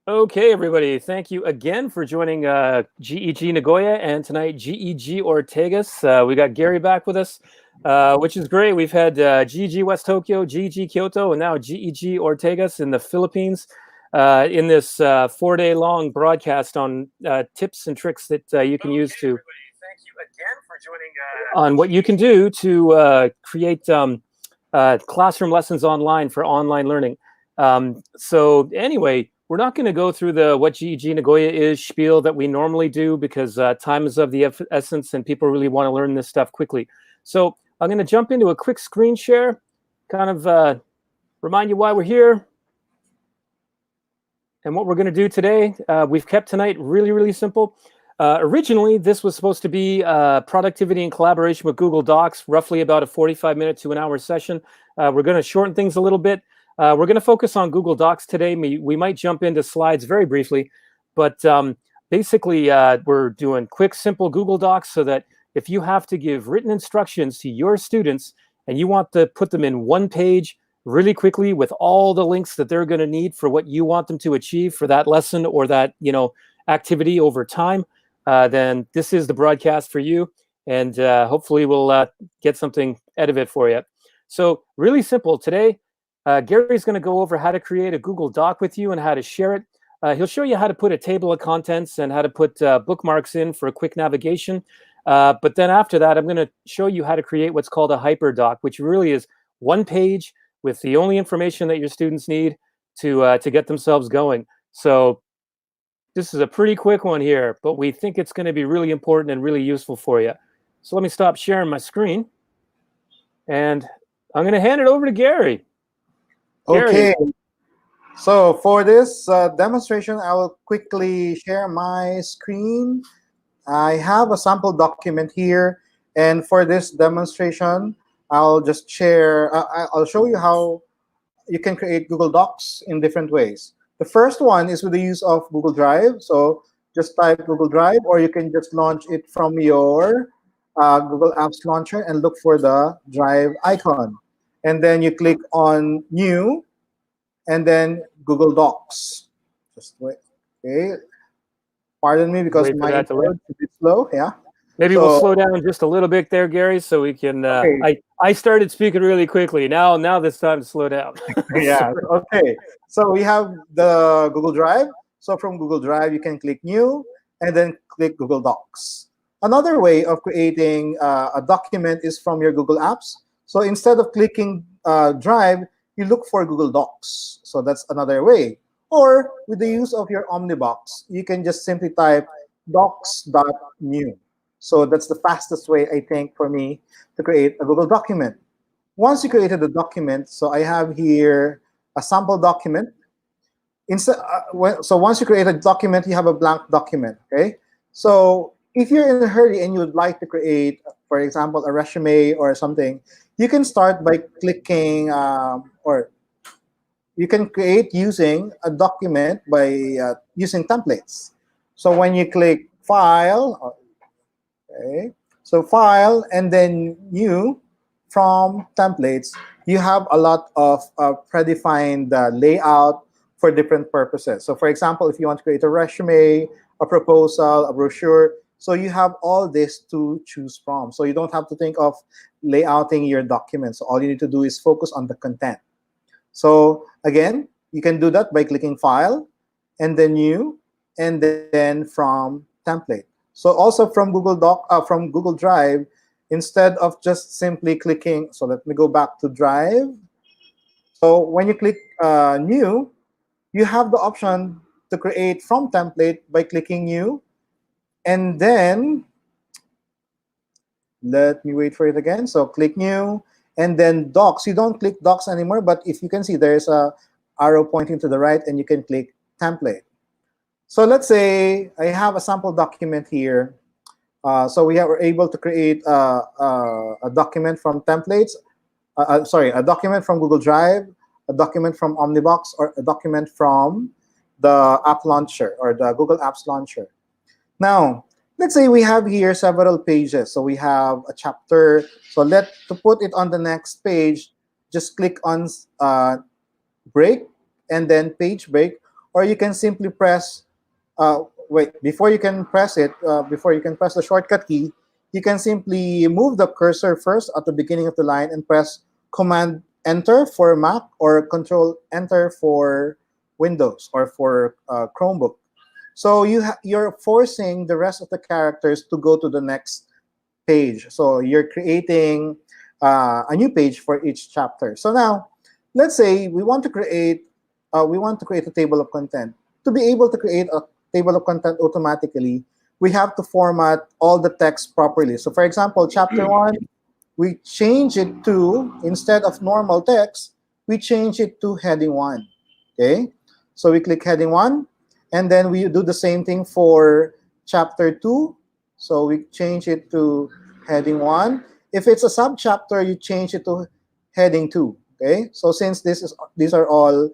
Okay, everybody, thank you again for joining GEG Nagoya and tonight GEG Ortegas. We got Gary back with us, which is great. We've had GEG West Tokyo, GEG Kyoto, and now GEG Ortegas in the Philippines in this 4-day long broadcast on tips and tricks that you can use to thank you again for joining on what you can do to create classroom lessons online for online learning. So anyway, we're not going to go through the what GEG Nagoya is spiel that we normally do because time is of the essence and people really want to learn this stuff quickly. So I'm going to jump into a quick screen share, kind of remind you why we're here and what we're going to do today. We've kept tonight really, really simple. Originally, this was supposed to be productivity and collaboration with Google Docs, roughly about a 45-minute to an hour session. We're going to shorten things a little bit. We're going to focus on Google Docs today. We might jump into slides very briefly, but basically we're doing quick, simple Google Docs so that if you have to give written instructions to your students and you want to put them in one page really quickly with all the links that they're going to need for what you want them to achieve for that lesson or that activity over time, then this is the broadcast for you, and hopefully we'll get something out of it for you. So really simple today. Gary's going to go over how to create a Google Doc with you and how to share it. He'll show you how to put a table of contents and how to put bookmarks in for a quick navigation. But then after that, I'm going to show you how to create what's called a hyperdoc, which really is one page with the only information that your students need to get themselves going. So this is a pretty quick one here, but we think it's going to be really important and really useful for you. So let me stop sharing my screen. And I'm going to hand it over to Gary. Okay, so for this demonstration, I will quickly share my screen. I have a sample document here, and for this demonstration, I'll just share, I'll show you how you can create Google Docs in different ways. The first one is with the use of Google Drive. So just type Google Drive, or you can just launch it from your Google Apps launcher and look for the Drive icon. And then you click on New, and then Google Docs. Just wait. Okay. Pardon me because my internet is a bit slow. Yeah. Maybe we'll slow down just a little bit there, Gary, so we can. Okay. I started speaking really quickly. Now this time to slow down. Yeah. Okay. So we have the Google Drive. So from Google Drive, you can click New, and then click Google Docs. Another way of creating a document is from your Google Apps. So instead of clicking Drive, you look for Google Docs. So that's another way. Or with the use of your Omnibox, you can just simply type docs.new. So that's the fastest way, I think, for me to create a Google document. Once you created the document, so I have here a sample document. So once you create a document, you have a blank document, okay? So if you're in a hurry and you would like to create, for example, a resume or something, you can start by clicking, or you can create using a document by using templates. So when you click File, okay, so File and then New from Templates, you have a lot of predefined layout for different purposes. So for example, if you want to create a resume, a proposal, a brochure, so you have all this to choose from. So you don't have to think of layouting your documents. So all you need to do is focus on the content. So again, you can do that by clicking File, and then New, and then from Template. So also from from Google Drive, instead of just simply clicking, so let me go back to Drive. So when you click New, you have the option to create from Template by clicking New, and then let me wait for it again. So click New, and then Docs. You don't click Docs anymore, but if you can see, there's a arrow pointing to the right, and you can click Template. So let's say I have a sample document here. So we're able to create a document from templates. A document from Google Drive, a document from Omnibox, or a document from the app launcher or the Google Apps launcher. Now, let's say we have here several pages. So we have a chapter. So to put it on the next page, just click on break and then page break. or you can simply press, wait, before you can press it, before you can press the shortcut key, you can simply move the cursor first at the beginning of the line and press Command Enter for Mac or Control Enter for Windows or for Chromebook. So you're forcing the rest of the characters to go to the next page. So you're creating a new page for each chapter. So now, let's say we want to create a table of content. To be able to create a table of content automatically, we have to format all the text properly. So for example, chapter 1, we change it to, instead of normal text, we change it to heading 1. Okay? So we click heading 1, and then we do the same thing for chapter 2. So we change it to heading 1. If it's a subchapter, you change it to heading 2. Okay? So since these are all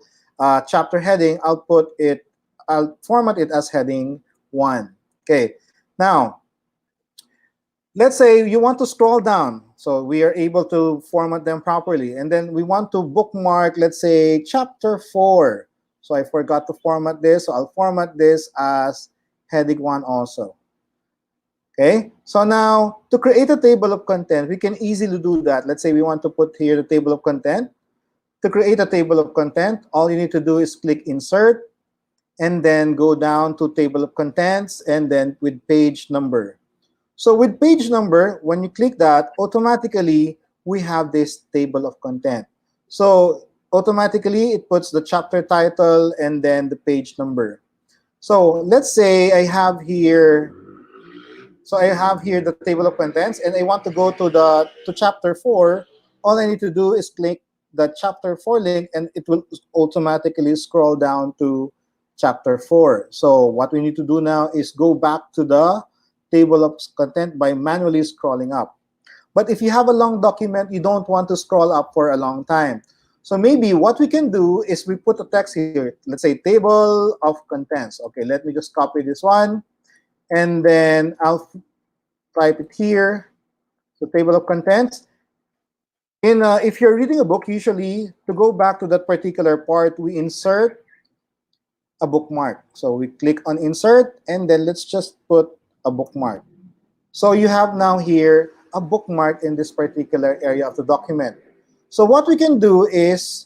chapter heading, I'll format it as heading 1. Okay. Now, let's say you want to scroll down. So we are able to format them properly. And then we want to bookmark, let's say, chapter 4. So I forgot to format this. So I'll format this as heading 1 also. Okay. So now, to create a table of content, we can easily do that. Let's say we want to put here the table of content. To create a table of content, all you need to do is click Insert, and then go down to Table of Contents, and then with page number. So with page number, when you click that, automatically we have this table of content. So automatically it puts the chapter title and then the page number. So let's say I have here the table of contents, and I want to go to chapter 4. All I need to do is click the chapter 4 link, and it will automatically scroll down to chapter 4. So what we need to do now is go back to the table of content by manually scrolling up. But if you have a long document, you don't want to scroll up for a long time. So maybe what we can do is we put a text here. Let's say table of contents. Okay, let me just copy this one, and then I'll type it here. So table of contents. If you're reading a book, usually to go back to that particular part, we insert a bookmark. So we click on insert, and then let's just put a bookmark. So you have now here a bookmark in this particular area of the document. So what we can do is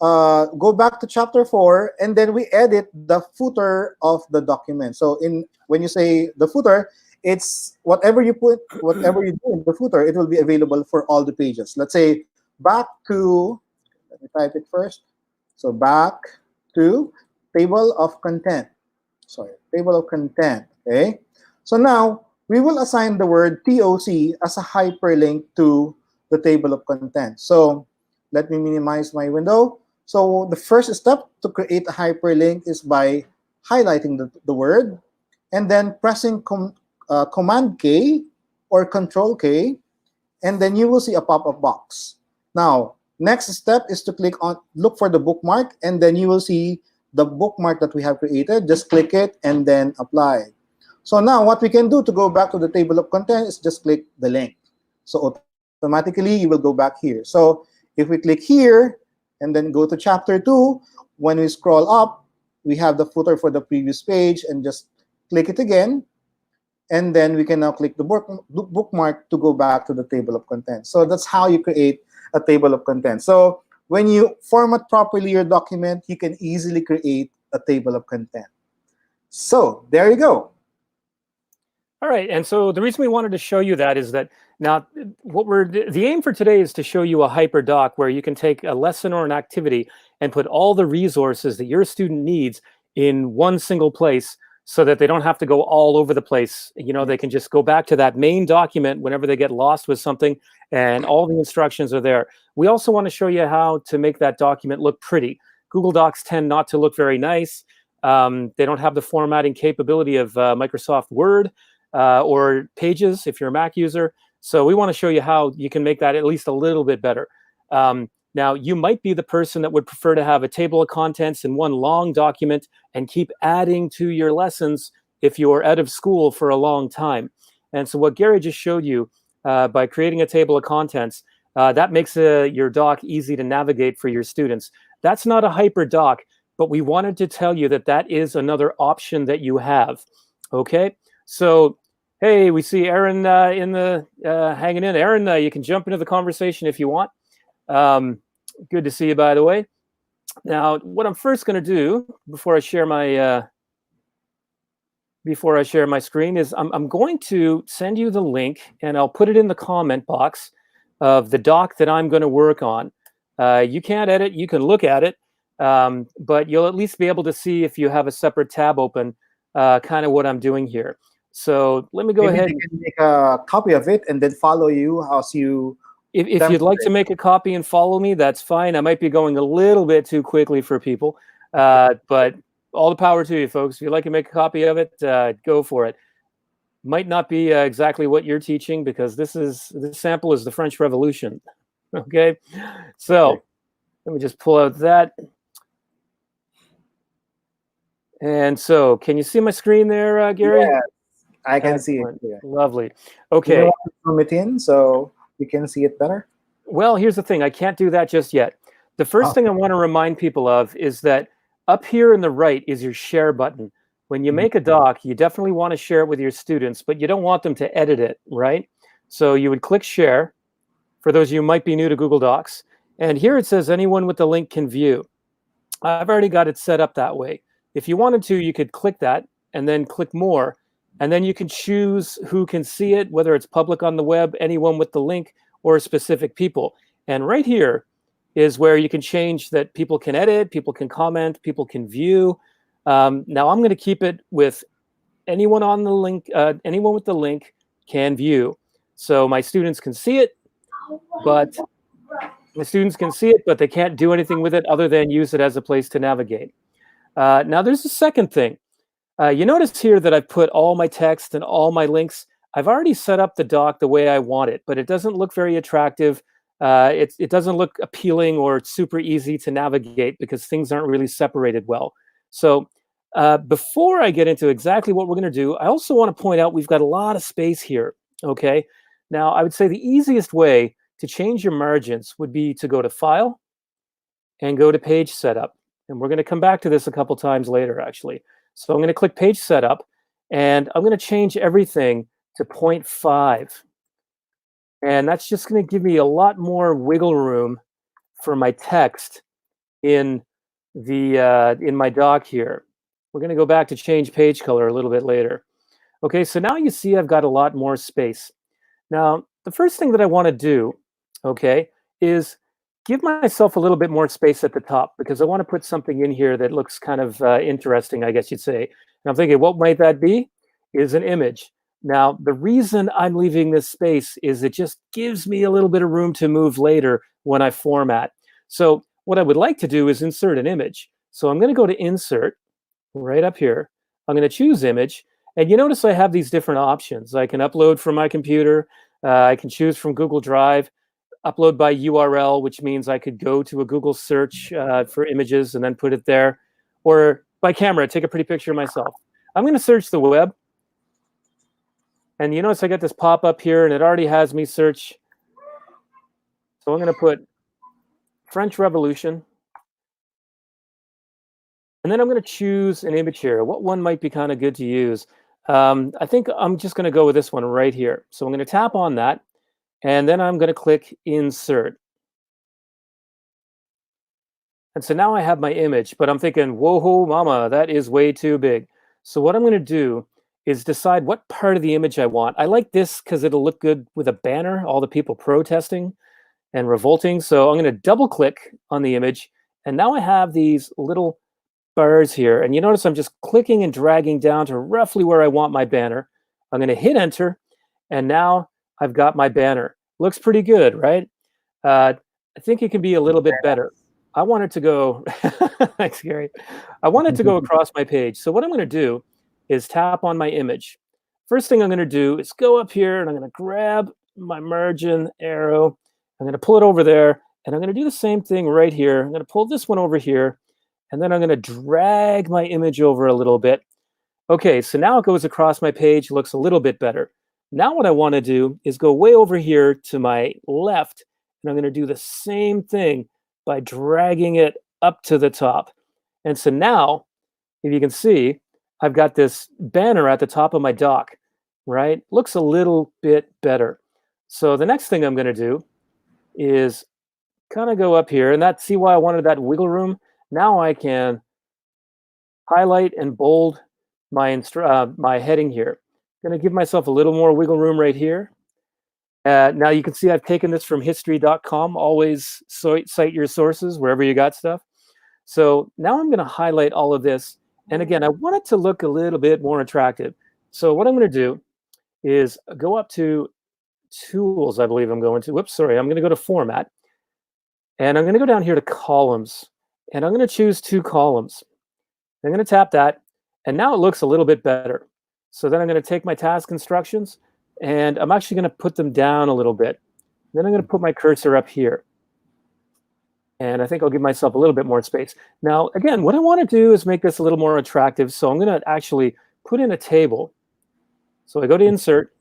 go back to chapter 4, and then we edit the footer of the document. So when you say the footer, it's whatever you do in the footer, it will be available for all the pages. Let's say back to, let me type it first. So back to table of content. Sorry, table of content. Okay. So now we will assign the word TOC as a hyperlink to the table of content. So let me minimize my window. So the first step to create a hyperlink is by highlighting the word and then pressing Command K or Control K, and then you will see a pop-up box. Now, next step is to look for the bookmark, and then you will see the bookmark that we have created. Just click it and then apply. So now what we can do to go back to the table of content is just click the link. So automatically you will go back here. So if we click here and then go to chapter 2, when we scroll up, we have the footer for the previous page, and just click it again. And then we can now click the bookmark to go back to the table of contents. So that's how you create a table of contents. So when you format properly your document, you can easily create a table of content. So there you go. All right, and so the reason we wanted to show you that is that now the aim for today is to show you a hyperdoc where you can take a lesson or an activity and put all the resources that your student needs in one single place, so that they don't have to go all over the place. You know, they can just go back to that main document whenever they get lost with something, and all the instructions are there. We also want to show you how to make that document look pretty. Google Docs tend not to look very nice. They don't have the formatting capability of Microsoft Word or Pages if you're a Mac user. So we want to show you how you can make that at least a little bit better. Now, you might be the person that would prefer to have a table of contents in one long document and keep adding to your lessons if you're out of school for a long time. And so what Gary just showed you by creating a table of contents, that makes your doc easy to navigate for your students. That's not a hyper doc. but we wanted to tell you that that is another option that you have. Okay, so hey, we see Aaron in the hanging in. Aaron, you can jump into the conversation if you want. Good to see you, by the way. Now, what I'm first going to do before I share my screen is I'm going to send you the link, and I'll put it in the comment box of the doc that I'm going to work on. You can't edit, you can look at it, but you'll at least be able to see if you have a separate tab open, kind of what I'm doing here. So let me go ahead. Maybe they can make a copy of it and then follow you as you. If you'd like to make a copy and follow me, that's fine. I might be going a little bit too quickly for people, but all the power to you, folks. If you'd like to make a copy of it, go for it. Might not be exactly what you're teaching, because this sample is the French Revolution. Okay, so let me just pull out that. And so, can you see my screen there, Gary? Yes, I can see it. Yeah. Lovely. Okay. You want to zoom it in so you can see it better? Well, here's the thing. I can't do that just yet. The first thing I want to remind people of is that up here in the right is your share button. When you make a doc, you definitely want to share it with your students, but you don't want them to edit it, right? So you would click share, for those of you who might be new to Google Docs. And here it says anyone with the link can view. I've already got it set up that way. If you wanted to, you could click that and then click more. And then you can choose who can see it, whether it's public on the web, anyone with the link, or specific people. And right here is where you can change that people can edit, people can comment, people can view. Now I'm going to keep it with anyone on the link, anyone with the link can view. So my students can see it, but they can't do anything with it other than use it as a place to navigate. Now there's a second thing. You notice here that I've put all my text and all my links. I've already set up the doc the way I want it, but it doesn't look very attractive. It doesn't look appealing or super easy to navigate because things aren't really separated well. So before I get into exactly what we're going to do, I also want to point out we've got a lot of space here. Okay. Now, I would say the easiest way to change your margins would be to go to File and go to Page Setup. And we're going to come back to this a couple times later, actually. So I'm going to click Page Setup, and I'm going to change everything to 0.5. And that's just going to give me a lot more wiggle room for my text in my doc here. We're going to go back to change page color a little bit later. Okay, so now you see I've got a lot more space. Now, the first thing that I want to do, okay, is give myself a little bit more space at the top, because I want to put something in here that looks kind of interesting, I guess you'd say. And I'm thinking, what might that be? Is an image. Now, the reason I'm leaving this space is it just gives me a little bit of room to move later when I format. So what I would like to do is insert an image. So I'm going to go to Insert right up here. I'm going to choose Image. And you notice I have these different options. I can upload from my computer. I can choose from Google Drive. Upload by URL, which means I could go to a Google search for images and then put it there. Or by camera, take a pretty picture of myself. I'm going to search the web. And you notice I got this pop-up here, and it already has me search. So I'm going to put French Revolution. And then I'm going to choose an image here. What one might be kind of good to use? I think I'm just going to go with this one right here. So I'm going to tap on that. And then I'm going to click Insert. And so now I have my image, but I'm thinking, whoa, mama, that is way too big. So what I'm going to do is decide what part of the image I want. I like this because it'll look good with a banner, all the people protesting and revolting. So I'm going to double click on the image. And now I have these little bars here. And you notice I'm just clicking and dragging down to roughly where I want my banner. I'm going to hit Enter. And now I've got my banner. Looks pretty good, right? I think it can be a little bit better. I want it to go, thanks, Gary. I want it to go across my page. So what I'm going to do is tap on my image. First thing I'm going to do is go up here, and I'm going to grab my margin arrow. I'm going to pull it over there, and I'm going to do the same thing right here. I'm going to pull this one over here, and then I'm going to drag my image over a little bit. Okay, so now it goes across my page, looks a little bit better. Now what I want to do is go way over here to my left, and I'm going to do the same thing by dragging it up to the top. And so now, if you can see, I've got this banner at the top of my doc, right? Looks a little bit better. So the next thing I'm going to do is kind of go up here, and see why I wanted that wiggle room. Now I can highlight and bold my my heading here. I'm going to give myself a little more wiggle room right here. Now you can see I've taken this from history.com. Always cite your sources wherever you got stuff. So now I'm going to highlight all of this. And again, I want it to look a little bit more attractive. So what I'm going to do is go up to Tools, I believe I'm going to. Whoops, sorry. I'm going to go to Format. And I'm going to go down here to Columns. And I'm going to choose 2 columns. I'm going to tap that. And now it looks a little bit better. So then I'm going to take my task instructions, and I'm actually going to put them down a little bit. Then I'm going to put my cursor up here. And I think I'll give myself a little bit more space. Now, again, what I want to do is make this a little more attractive. So I'm going to actually put in a table. So I go to Insert,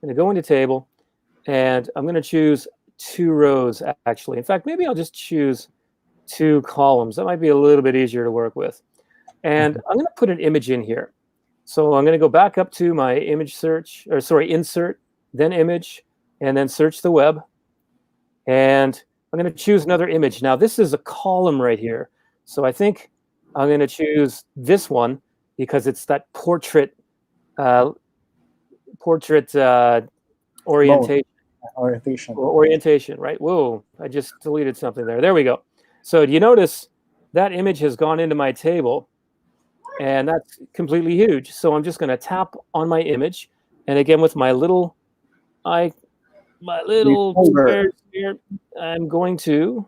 I'm going to go into Table, and I'm going to choose 2 rows, actually. In fact, maybe I'll just choose 2 columns. That might be a little bit easier to work with. And I'm going to put an image in here. So I'm going to go back up to my image search, or sorry, Insert, then Image, and then search the web. And I'm going to choose another image. Now, this is a column right here. So I think I'm going to choose this one because it's that portrait orientation. Orientation, right? Whoa, I just deleted something there. There we go. So do you notice that image has gone into my table, and that's completely huge. So I'm just going to tap on my image, and again with my little squares here, I'm going to.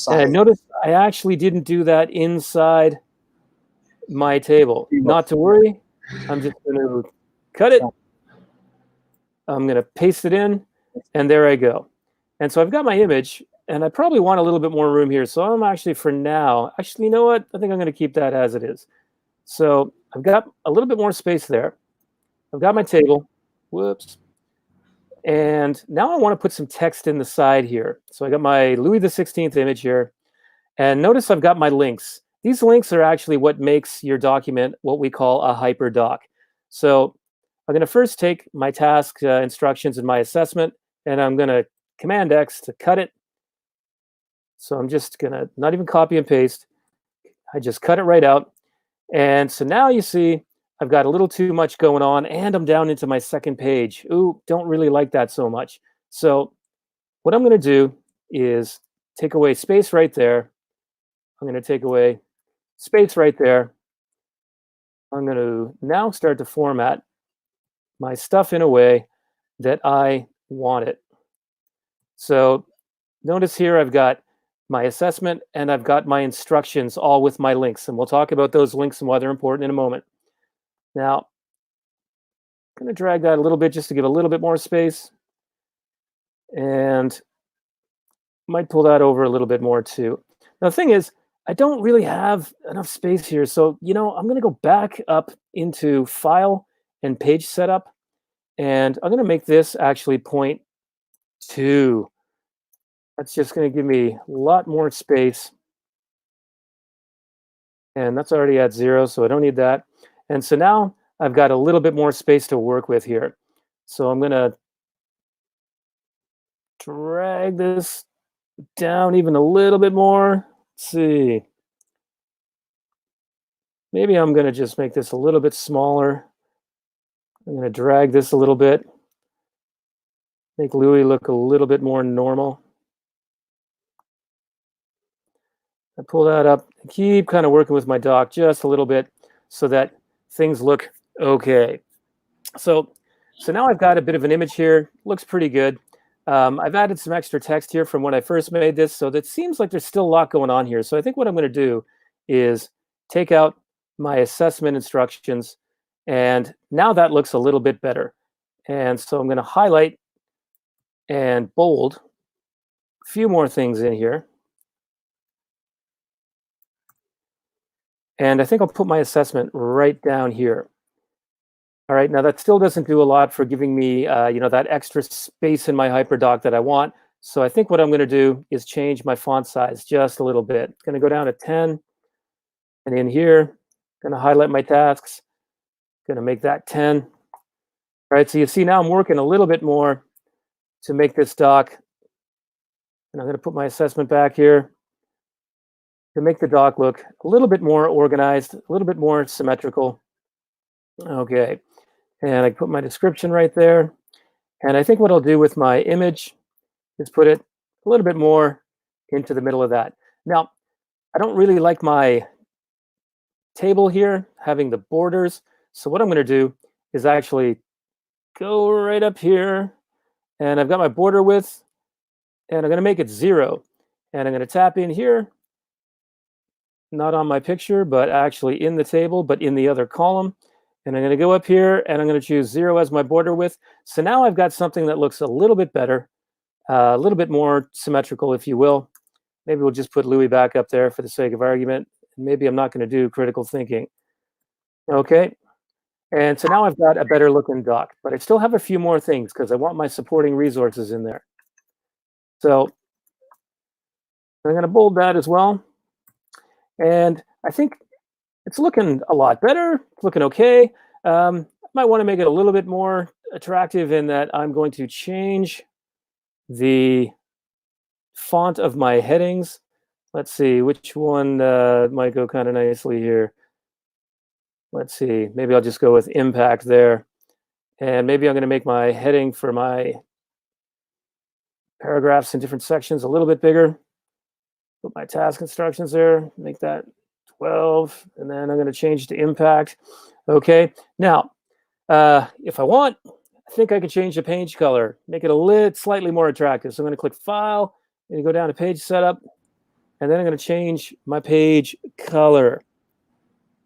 And notice I actually didn't do that inside my table. Not to worry. I'm just going to cut it. I'm going to paste it in, and there I go. And so I've got my image, and I probably want a little bit more room here. So I'm actually, for now, you know what? I think I'm going to keep that as it is. So I've got a little bit more space there. I've got my table. Whoops. And now I want to put some text in the side here. So I got my Louis XVI image here. And notice I've got my links. These links are actually what makes your document what we call a hyperdoc. So I'm going to first take my task instructions and my assessment, and I'm going to Command X to cut it. So I'm just going to not even copy and paste. I just cut it right out. And so now you see I've got a little too much going on, and I'm down into my second page. Ooh, don't really like that so much. So what I'm going to do is take away space right there. I'm going to take away space right there. I'm going to now start to format my stuff in a way that I want it. So notice here I've got my assessment and I've got my instructions all with my links. And we'll talk about those links and why they're important in a moment. Now, I'm going to drag that a little bit just to give a little bit more space. And might pull that over a little bit more too. Now, the thing is, I don't really have enough space here. So, I'm going to go back up into File and Page Setup. And I'm going to make this actually 0.2. That's just going to give me a lot more space. And that's already at 0, so I don't need that. And so now I've got a little bit more space to work with here. So I'm going to drag this down even a little bit more. Let's see. Maybe I'm going to just make this a little bit smaller. I'm going to drag this a little bit. Make Louis look a little bit more normal. I pull that up. Keep kind of working with my doc just a little bit so that things look okay. So now I've got a bit of an image here. Looks pretty good. I've added some extra text here from when I first made this, so that seems like there's still a lot going on here. So I think what I'm going to do is take out my assessment instructions, and now that looks a little bit better. And so I'm going to highlight and bold a few more things in here. And I think I'll put my assessment right down here. All right, now that still doesn't do a lot for giving me, that extra space in my hyperdoc that I want. So I think what I'm going to do is change my font size just a little bit. It's going to go down to 10. And in here, going to highlight my tasks, going to make that 10. All right, so you see now I'm working a little bit more to make this doc. And I'm going to put my assessment back here to make the doc look a little bit more organized, a little bit more symmetrical. Okay, and I put my description right there. And I think what I'll do with my image is put it a little bit more into the middle of that. Now, I don't really like my table here having the borders. So what I'm going to do is actually go right up here, and I've got my border width, and I'm going to make it 0. And I'm going to tap in here, not on my picture, but actually in the table, but in the other column. And I'm going to go up here, and I'm going to choose 0 as my border width. So now I've got something that looks a little bit better, a little bit more symmetrical, if you will. Maybe we'll just put Louis back up there for the sake of argument. Maybe I'm not going to do critical thinking. Okay. And so now I've got a better looking doc, but I still have a few more things because I want my supporting resources in there. So I'm going to bold that as well. And I think it's looking a lot better. It's looking okay. I might want to make it a little bit more attractive in that I'm going to change the font of my headings. Let's see which one might go kind of nicely here. Let's see, maybe I'll just go with impact there. And maybe I'm going to make my heading for my paragraphs in different sections a little bit bigger. Put my task instructions there, make that 12, and then I'm going to change to impact. Okay, now, if I want, I think I could change the page color, make it a little slightly more attractive. So I'm going to click File, and go down to Page Setup, and then I'm going to change my page color.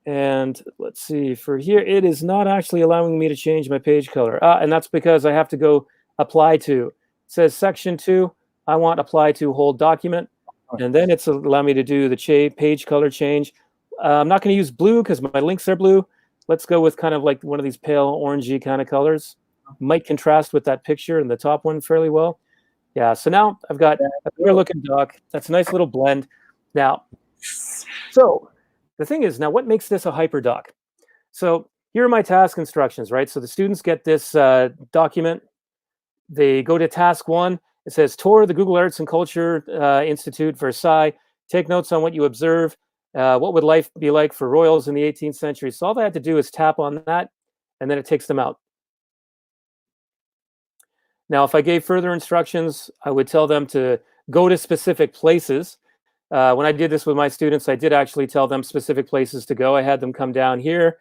And let's see, for here, it is not actually allowing me to change my page color. And that's because I have to go Apply To. It says Section 2, I want Apply To Whole Document. And then it's allow me to do the page color change. I'm not going to use blue because my links are blue. Let's go with kind of like one of these pale orangey kind of colors. Might contrast with that picture in the top one fairly well. Yeah, so now I've got a better looking doc. That's a nice little blend. Now, so the thing is, now what makes this a hyperdoc? So here are my task instructions, right? So the students get this document. They go to task 1. It says, tour the Google Arts and Culture Institute, Versailles. Take notes on what you observe. What would life be like for royals in the 18th century? So all they had to do is tap on that, and then it takes them out. Now, if I gave further instructions, I would tell them to go to specific places. When I did this with my students, I did actually tell them specific places to go. I had them come down here,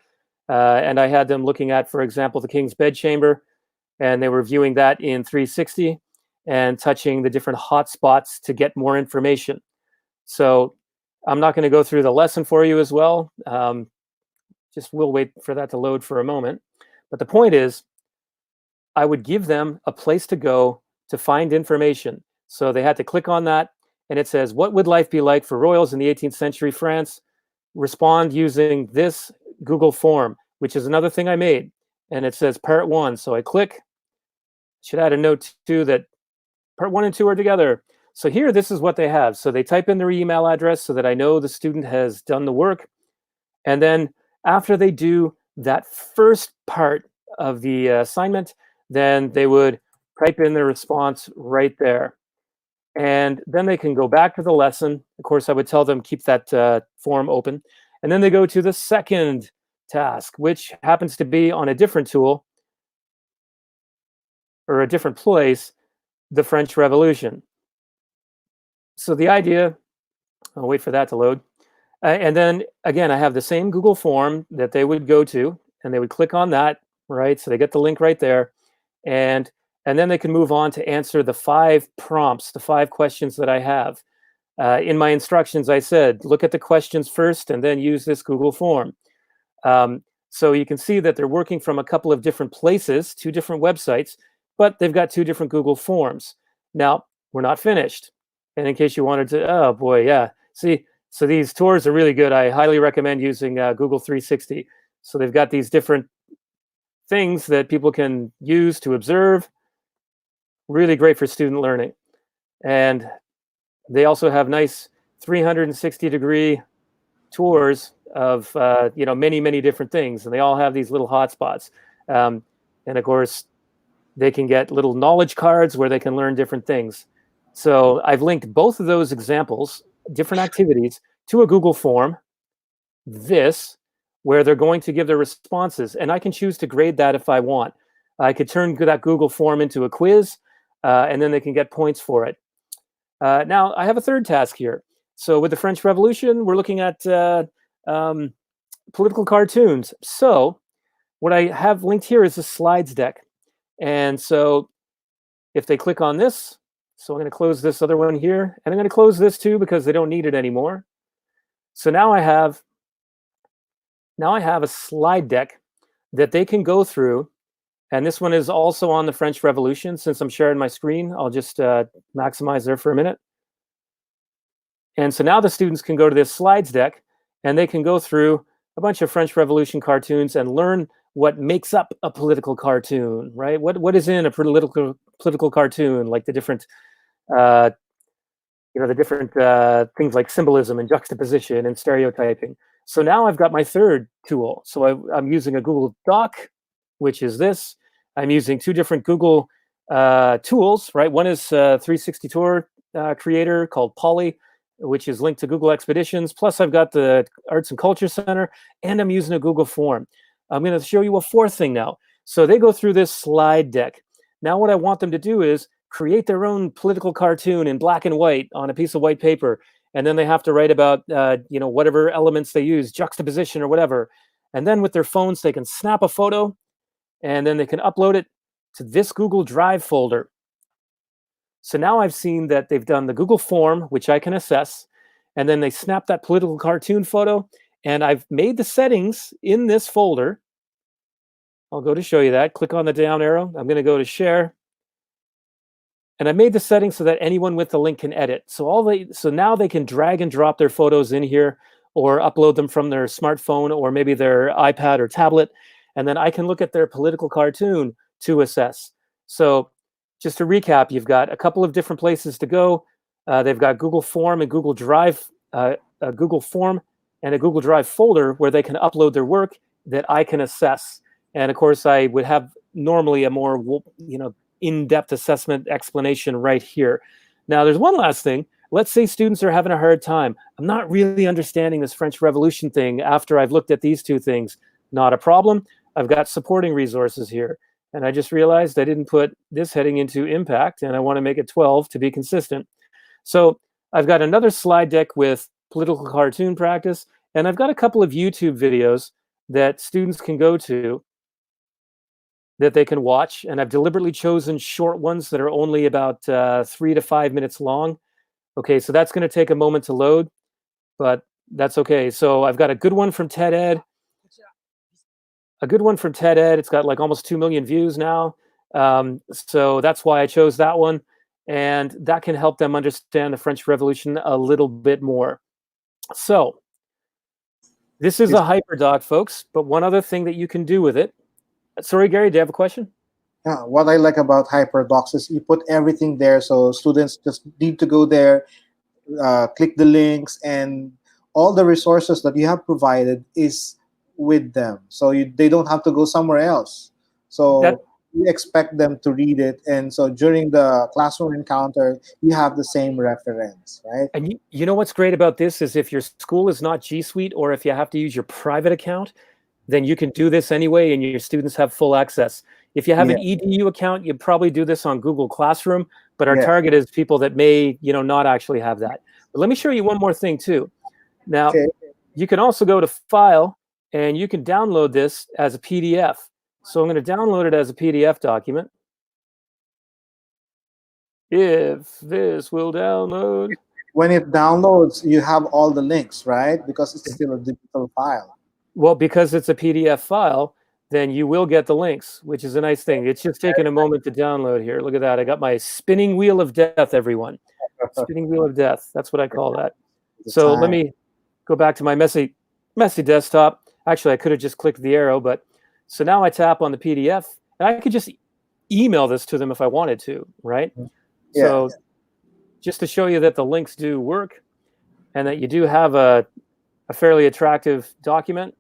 and I had them looking at, for example, the King's Bedchamber, and they were viewing that in 360 and touching the different hot spots to get more information. So I'm not going to go through the lesson for you as well. Just we'll wait for that to load for a moment. But the point is, I would give them a place to go to find information. So they had to click on that, and it says, what would life be like for royals in the 18th century France? Respond using this Google form, which is another thing I made. And it says part 1. So I click. Should add a note too that part 1 and 2 are together. So here, this is what they have. So they type in their email address so that I know the student has done the work. And then after they do that first part of the assignment, then they would type in their response right there. And then they can go back to the lesson. Of course, I would tell them keep that form open. And then they go to the second task, which happens to be on a different tool or a different place, the French Revolution. So the idea, I'll wait for that to load. And then again, I have the same Google form that they would go to, and they would click on that, right? So they get the link right there. And then they can move on to answer the 5 prompts, the 5 questions that I have. In my instructions, I said, look at the questions first and then use this Google form. So you can see that they're working from a couple of different places, 2 different websites, but they've got 2 different Google forms. Now, we're not finished. And in case you wanted to, oh boy, yeah. See, so these tours are really good. I highly recommend using Google 360. So they've got these different things that people can use to observe. Really great for student learning. And they also have nice 360-degree tours of many different things, and they all have these little hotspots. And of course, they can get little knowledge cards where they can learn different things. So I've linked both of those examples, different activities, to a Google form, where they're going to give their responses. And I can choose to grade that if I want. I could turn that Google form into a quiz, and then they can get points for it. Now, I have a third task here. So with the French Revolution, we're looking at political cartoons. So what I have linked here is a slides deck. And so if they click on this, so I'm going to close this other one here, and I'm going to close this too because they don't need it anymore. So now I have a slide deck that they can go through. And this one is also on the French Revolution. Since I'm sharing my screen, I'll just maximize there for a minute. And so now the students can go to this slides deck, and they can go through a bunch of French Revolution cartoons and learn what makes up a political cartoon, right? What is in a political cartoon, like the different, things like symbolism and juxtaposition and stereotyping. So now I've got my third tool. So I'm using a Google Doc, which is this. I'm using two different Google tools, right? One is 360 Tour Creator called Poly, which is linked to Google Expeditions. Plus I've got the Arts and Culture Center, and I'm using a Google form. I'm going to show you a fourth thing now. So they go through this slide deck. Now what I want them to do is create their own political cartoon in black and white on a piece of white paper. And then they have to write about, whatever elements they use, juxtaposition or whatever. And then with their phones, they can snap a photo, and then they can upload it to this Google Drive folder. So now I've seen that they've done the Google form, which I can assess, and then they snap that political cartoon photo, and I've made the settings in this folder. I'll go to show you that. Click on the down arrow. I'm going to go to share. And I made the settings so that anyone with the link can edit. So now they can drag and drop their photos in here, or upload them from their smartphone or maybe their iPad or tablet. And then I can look at their political cartoon to assess. So just to recap, you've got a couple of different places to go. They've got Google Form and Google Drive, a Google Form and a Google Drive folder where they can upload their work that I can assess. And of course, I would have normally a more, in-depth assessment explanation right here. Now, there's one last thing. Let's say students are having a hard time. I'm not really understanding this French Revolution thing after I've looked at these two things. Not a problem. I've got supporting resources here. And I just realized I didn't put this heading into impact, and I want to make it 12 to be consistent. So I've got another slide deck with political cartoon practice, and I've got a couple of YouTube videos that students can go to that they can watch. And I've deliberately chosen short ones that are only about 3 to 5 minutes long. Okay, so that's going to take a moment to load, but that's okay. So I've got a good one from TED Ed. It's got like almost 2 million views now. So that's why I chose that one. And that can help them understand the French Revolution a little bit more. So this is a HyperDoc, folks, but one other thing that you can do with it. Sorry, Gary, do you have a question? Yeah, what I like about HyperDocs is you put everything there, so students just need to go there, click the links, and all the resources that you have provided is with them. So they don't have to go somewhere else. So you expect them to read it, and so during the classroom encounter, you have the same reference, right? And you know what's great about this is if your school is not G Suite, or if you have to use your private account, then you can do this anyway, and your students have full access. If you have an EDU account, you probably do this on Google Classroom, but our target is people that may, not actually have that. But let me show you one more thing too. Now, you can also go to File, and you can download this as a PDF. So I'm going to download it as a PDF document. If this will download. When it downloads, you have all the links, right? Because it's still a digital file. Well, because it's a PDF file, then you will get the links, which is a nice thing. It's just taking a moment to download here. Look at that. I got my spinning wheel of death, everyone. Spinning wheel of death. That's what I call that. So let me go back to my messy desktop. Actually, I could have just clicked the arrow, but so now I tap on the PDF, and I could just email this to them if I wanted to, right? Yeah. So just to show you that the links do work and that you do have a a fairly attractive document.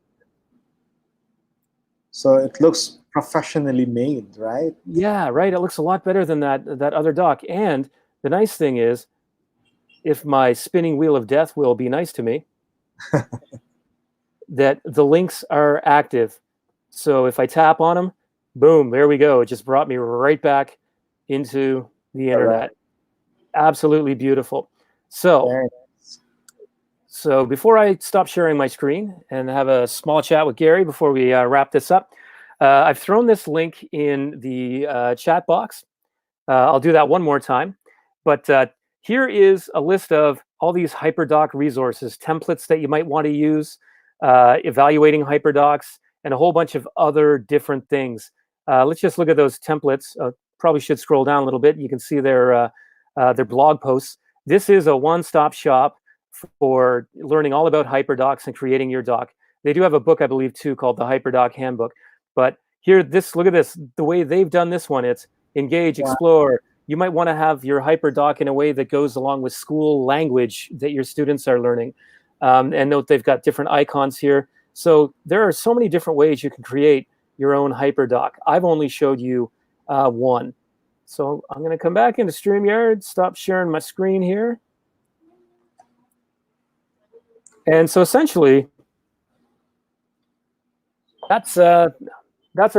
So it looks professionally made, right? Yeah, right. It looks a lot better than that other doc. And the nice thing is, if my spinning wheel of death will be nice to me, that the links are active. So if I tap on them, boom, there we go. It just brought me right back into the All right. internet. Absolutely beautiful. So, Very so before I stop sharing my screen and have a small chat with Gary before we wrap this up, I've thrown this link in the chat box. I'll do that one more time. But here is a list of all these HyperDoc resources, templates that you might want to use, evaluating HyperDocs, and a whole bunch of other different things. Let's just look at those templates. Probably should scroll down a little bit. You can see their blog posts. This is a one-stop shop for learning all about HyperDocs and creating your doc. They do have a book, I believe, too, called the HyperDoc Handbook. But here, look at this. The way they've done this one, it's engage, explore. You might want to have your HyperDoc in a way that goes along with school language that your students are learning. And note they've got different icons here. So there are so many different ways you can create your own HyperDoc. I've only showed you one. So I'm going to come back into StreamYard, stop sharing my screen here. And so essentially, that's our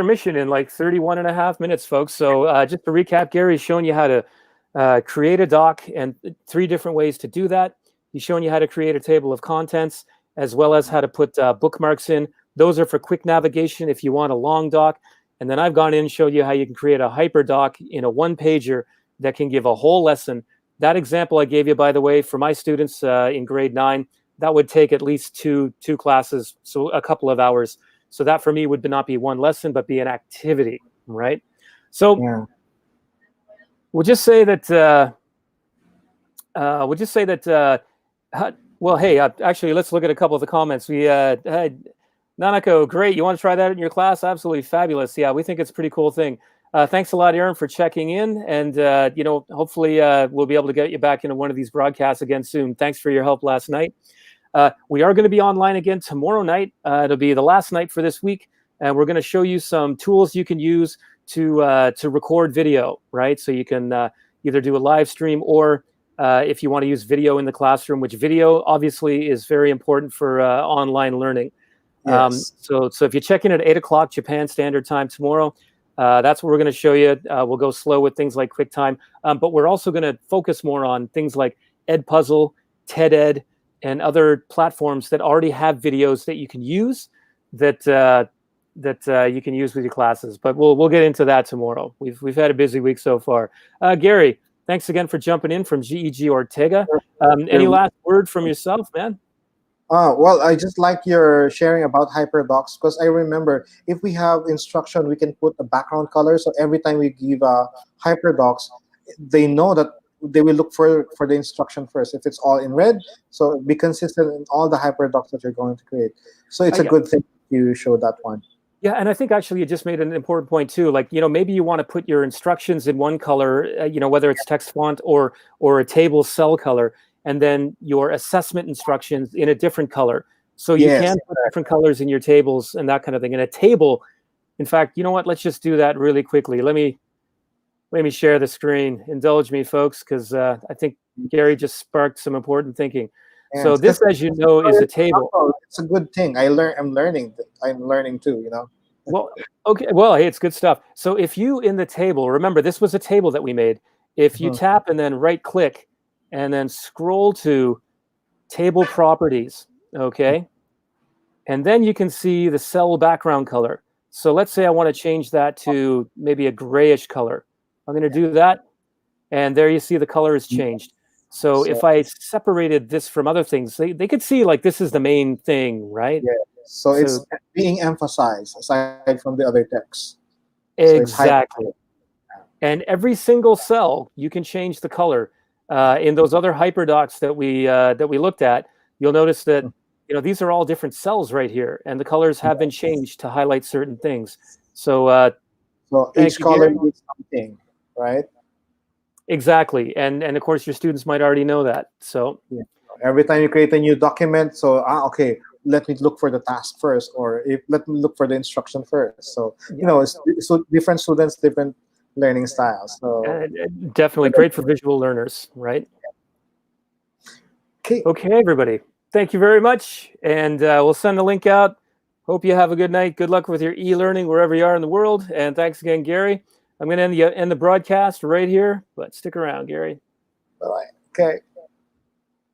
mission in like 31 and a half minutes, folks. So just to recap, Gary's showing you how to create a doc and 3 different ways to do that. He's showing you how to create a table of contents, as well as how to put bookmarks in. Those are for quick navigation if you want a long doc. And then I've gone in and showed you how you can create a HyperDoc in a one-pager that can give a whole lesson. That example I gave you, by the way, for my students in grade 9, that would take at least two classes, so a couple of hours. So that for me would not be one lesson, but be an activity, right? So we'll just say that. Well, hey, actually, let's look at a couple of the comments. We had Nanako, great. You want to try that in your class? Absolutely fabulous. Yeah, we think it's a pretty cool thing. Thanks a lot, Aaron, for checking in. And, hopefully we'll be able to get you back into one of these broadcasts again soon. Thanks for your help last night. We are going to be online again tomorrow night. It'll be the last night for this week. And we're going to show you some tools you can use to record video, right? So you can either do a live stream or if you want to use video in the classroom, which video obviously is very important for online learning. Yes. So if you check in at 8 o'clock Japan Standard Time tomorrow, that's what we're going to show you. We'll go slow with things like QuickTime, but we're also going to focus more on things like Edpuzzle, TED-Ed, and other platforms that already have videos that you can use that you can use with your classes. But we'll get into that tomorrow. We've had a busy week so far. Gary, thanks again for jumping in from GEG Ortega. Any last word from yourself, man? Well, I just like your sharing about HyperDocs, because I remember if we have instruction, we can put a background color. So every time we give HyperDocs, they know that they will look for the instruction first. If it's all in red, so be consistent in all the HyperDocs that you're going to create. So it's a good thing you show that one. Yeah, and I think actually you just made an important point too. Like, maybe you want to put your instructions in one color, whether it's text font or a table cell color, and then your assessment instructions in a different color. So you can put different colors in your tables and that kind of thing. In a table, in fact, you know what? Let's just do that really quickly. Let me share the screen. Indulge me, folks, because I think Gary just sparked some important thinking. Yeah, so this, as you know, is a table. It's a good thing. I'm learning too, Well, okay. Well, hey, it's good stuff. So if you in the table, remember, this was a table that we made. If you tap and then right click and then scroll to table properties, okay? And then you can see the cell background color. So let's say I want to change that to maybe a grayish color. I'm going to do that. And there you see the color has changed. So if I separated this from other things, they could see like this is the main thing, right? Yeah. So it's being emphasized aside from the other text. Exactly. And every single cell, you can change the color. In those other HyperDocs that we looked at, you'll notice that these are all different cells right here, and the colors have been changed to highlight certain things. So each color means something, right? Exactly, and of course your students might already know that. So Every time you create a new document, so okay, let me look for the task first, or let me look for the instruction first. So so different students, different learning styles. So Definitely great for visual learners, right? okay, Okay, everybody. Thank you very much, and we'll send the link out. Hope you have a good night. Good luck with your e-learning wherever you are in the world. And thanks again, Gary. I'm going to end the broadcast right here, but stick around, Gary. bye. Okay.